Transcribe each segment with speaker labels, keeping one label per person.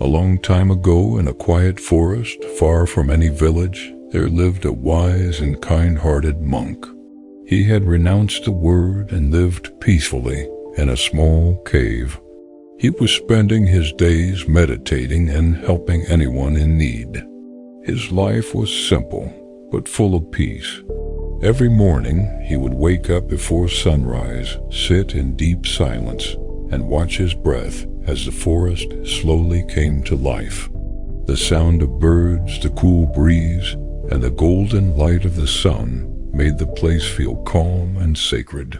Speaker 1: A long time ago, in a quiet forest far from any village, there lived a wise and kind-hearted monk. He had renounced the world and lived peacefully in a small cave. He was spending his days meditating and helping anyone in need. His life was simple, but full of peace. Every morning, he would wake up before sunrise, sit in deep silence, and watch his breath as the forest slowly came to life. The sound of birds, the cool breeze, and the golden light of the sun made the place feel calm and sacred.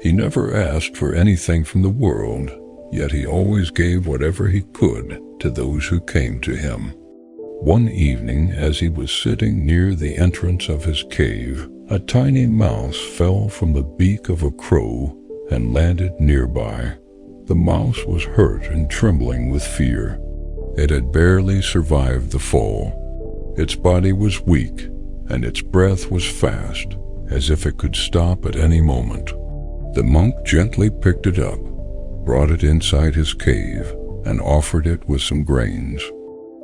Speaker 1: He never asked for anything from the world, yet he always gave whatever he could to those who came to him. One evening, as he was sitting near the entrance of his cave, a tiny mouse fell from the beak of a crow and landed nearby. The mouse was hurt and trembling with fear. It had barely survived the fall. Its body was weak, and its breath was fast, as if it could stop at any moment. The monk gently picked it up, brought it inside his cave, and offered it with some grains.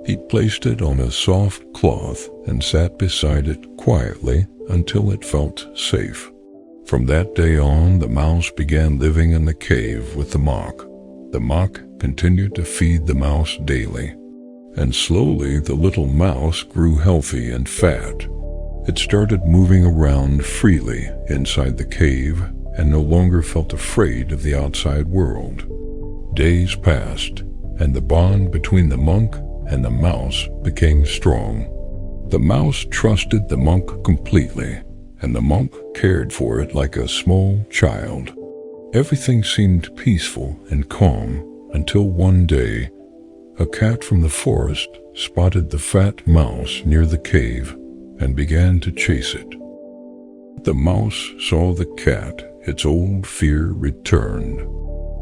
Speaker 1: He placed it on a soft cloth and sat beside it quietly until it felt safe. From that day on, the mouse began living in the cave with the monk. The monk continued to feed the mouse daily, and slowly the little mouse grew healthy and fat. It started moving around freely inside the cave and no longer felt afraid of the outside world. Days passed, and the bond between the monk and the mouse became strong. The mouse trusted the monk completely, and the monk cared for it like a small child. Everything seemed peaceful and calm until one day, a cat from the forest spotted the fat mouse near the cave and began to chase it. The mouse saw the cat. Its old fear returned.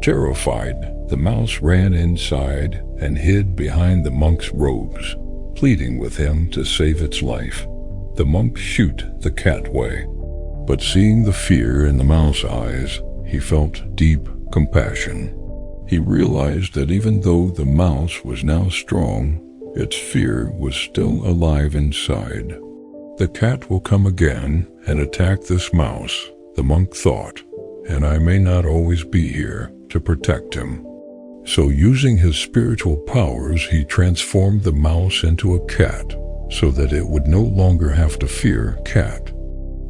Speaker 1: Terrified, the mouse ran inside and hid behind the monk's robes, pleading with him to save its life. The monk shooed the cat away, but seeing the fear in the mouse's eyes, he felt deep compassion. He realized that even though the mouse was now strong, its fear was still alive inside. The cat will come again and attack this mouse, the monk thought, and I may not always be here to protect him. So using his spiritual powers, he transformed the mouse into a cat so that it would no longer have to fear cat.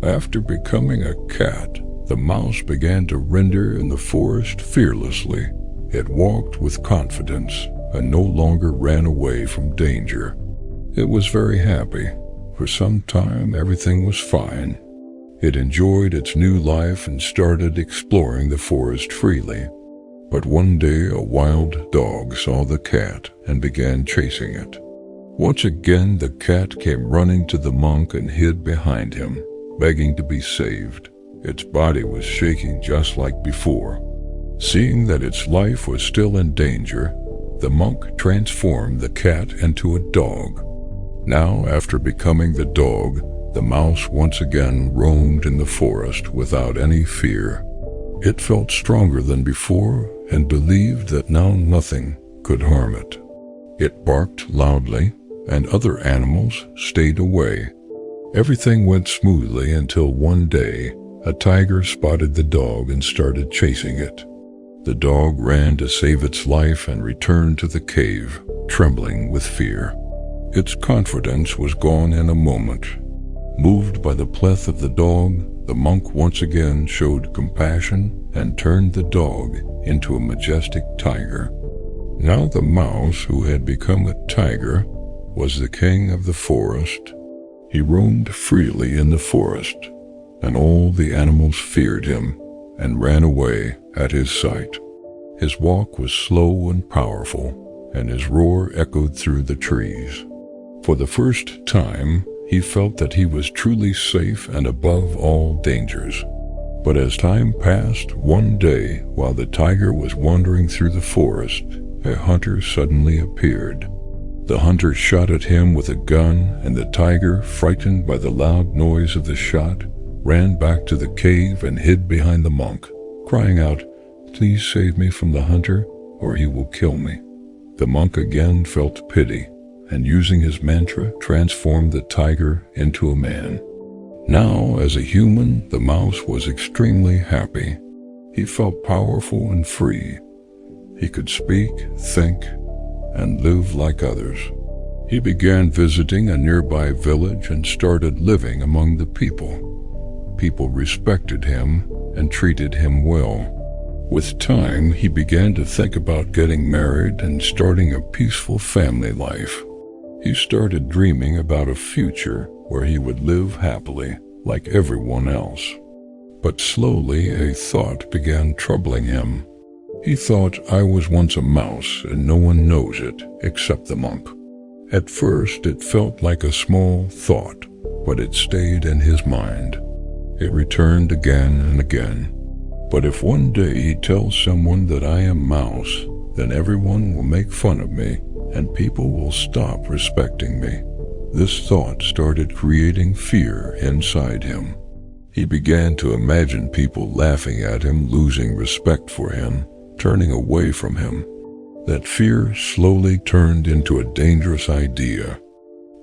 Speaker 1: After becoming a cat, the mouse began to render in the forest fearlessly. It walked with confidence and no longer ran away from danger. It was very happy. For some time, everything was fine. It enjoyed its new life and started exploring the forest freely. But one day a wild dog saw the cat and began chasing it. Once again the cat came running to the monk and hid behind him, begging to be saved. Its body was shaking just like before. Seeing that its life was still in danger, the monk transformed the cat into a dog. Now, after becoming the dog, the mouse once again roamed in the forest without any fear. It felt stronger than before and believed that now nothing could harm it. It barked loudly, and other animals stayed away. Everything went smoothly until one day, a tiger spotted the dog and started chasing it. The dog ran to save its life and returned to the cave, trembling with fear. Its confidence was gone in a moment. Moved by the pleth of the dog, the monk once again showed compassion and turned the dog into a majestic tiger. Now the mouse, who had become a tiger, was the king of the forest. He roamed freely in the forest, and all the animals feared him and ran away at his sight. His walk was slow and powerful, and his roar echoed through the trees. For the first time, he felt that he was truly safe and above all dangers. But as time passed, one day, while the tiger was wandering through the forest, a hunter suddenly appeared. The hunter shot at him with a gun, and the tiger, frightened by the loud noise of the shot, ran back to the cave and hid behind the monk, crying out, "Please save me from the hunter, or he will kill me." The monk again felt pity, and using his mantra, transformed the tiger into a man. Now, as a human, the mouse was extremely happy. He felt powerful and free. He could speak, think, and live like others. He began visiting a nearby village and started living among the people. People respected him and treated him well. With time, he began to think about getting married and starting a peaceful family life. He started dreaming about a future where he would live happily like everyone else. But slowly a thought began troubling him. He thought, I was once a mouse and no one knows it except the monk. At first it felt like a small thought, but it stayed in his mind. It returned again and again. But if one day he tells someone that I am mouse, then everyone will make fun of me and people will stop respecting me. This thought started creating fear inside him. He began to imagine people laughing at him, losing respect for him, turning away from him. That fear slowly turned into a dangerous idea.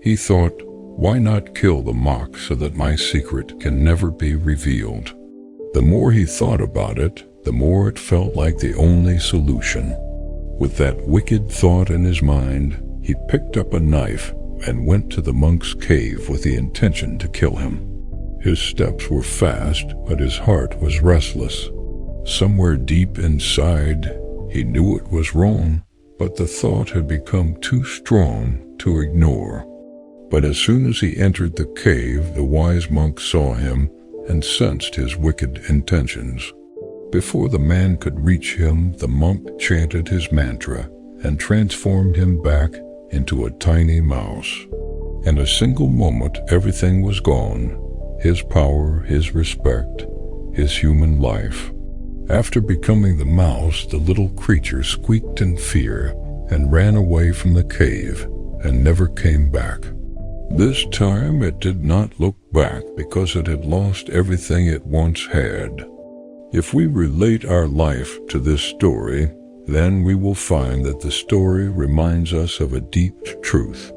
Speaker 1: He thought, why not kill the monk so that my secret can never be revealed? The more he thought about it, the more it felt like the only solution. With that wicked thought in his mind, he picked up a knife and went to the monk's cave with the intention to kill him. His steps were fast, but his heart was restless. Somewhere deep inside, he knew it was wrong, but the thought had become too strong to ignore. But as soon as he entered the cave, the wise monk saw him and sensed his wicked intentions. Before the man could reach him, the monk chanted his mantra and transformed him back into a tiny mouse. In a single moment, everything was gone. His power, his respect, his human life. After becoming the mouse, the little creature squeaked in fear and ran away from the cave and never came back. This time it did not look back because it had lost everything it once had. If we relate our life to this story, then we will find that the story reminds us of a deep truth,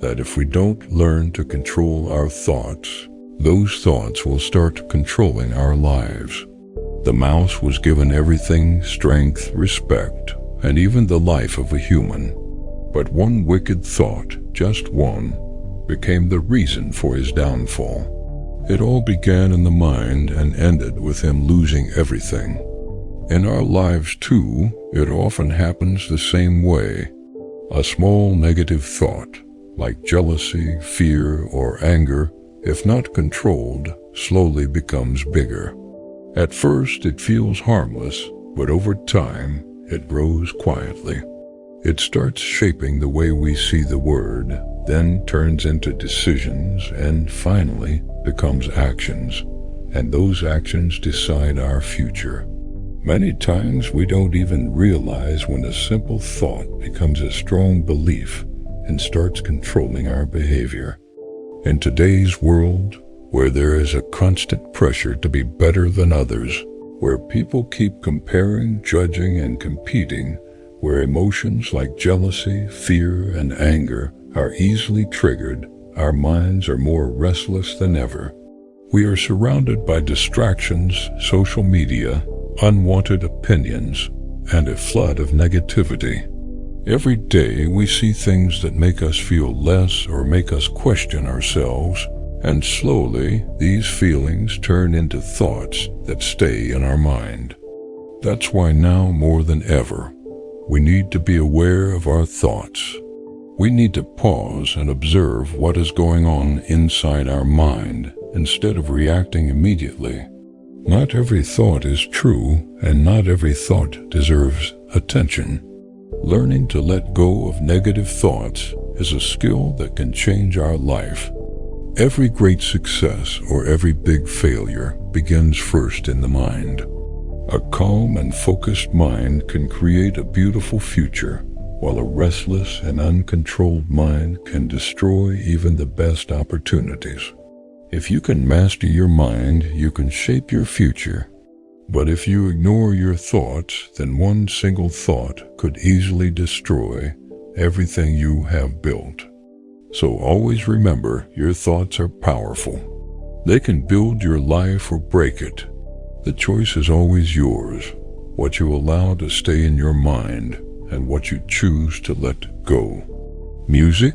Speaker 1: that if we don't learn to control our thoughts, those thoughts will start controlling our lives. The mouse was given everything, strength, respect, and even the life of a human. But one wicked thought, just one, became the reason for his downfall. It all began in the mind and ended with him losing everything. In our lives too, it often happens the same way. A small negative thought, like jealousy, fear, or anger, if not controlled, slowly becomes bigger. At first it feels harmless, but over time it grows quietly. It starts shaping the way we see the world, then turns into decisions, and finally becomes actions. And those actions decide our future. Many times we don't even realize when a simple thought becomes a strong belief and starts controlling our behavior. In today's world, where there is a constant pressure to be better than others, where people keep comparing, judging, and competing, where emotions like jealousy, fear, and anger are easily triggered, our minds are more restless than ever. We are surrounded by distractions, social media, unwanted opinions, and a flood of negativity. Every day we see things that make us feel less or make us question ourselves, and slowly these feelings turn into thoughts that stay in our mind. That's why now more than ever, we need to be aware of our thoughts. We need to pause and observe what is going on inside our mind instead of reacting immediately. Not every thought is true, and not every thought deserves attention. Learning to let go of negative thoughts is a skill that can change our life. Every great success or every big failure begins first in the mind. A calm and focused mind can create a beautiful future, while a restless and uncontrolled mind can destroy even the best opportunities. If you can master your mind, you can shape your future. But if you ignore your thoughts, then one single thought could easily destroy everything you have built. So always remember, your thoughts are powerful. They can build your life or break it. The choice is always yours, what you allow to stay in your mind and what you choose to let go. Music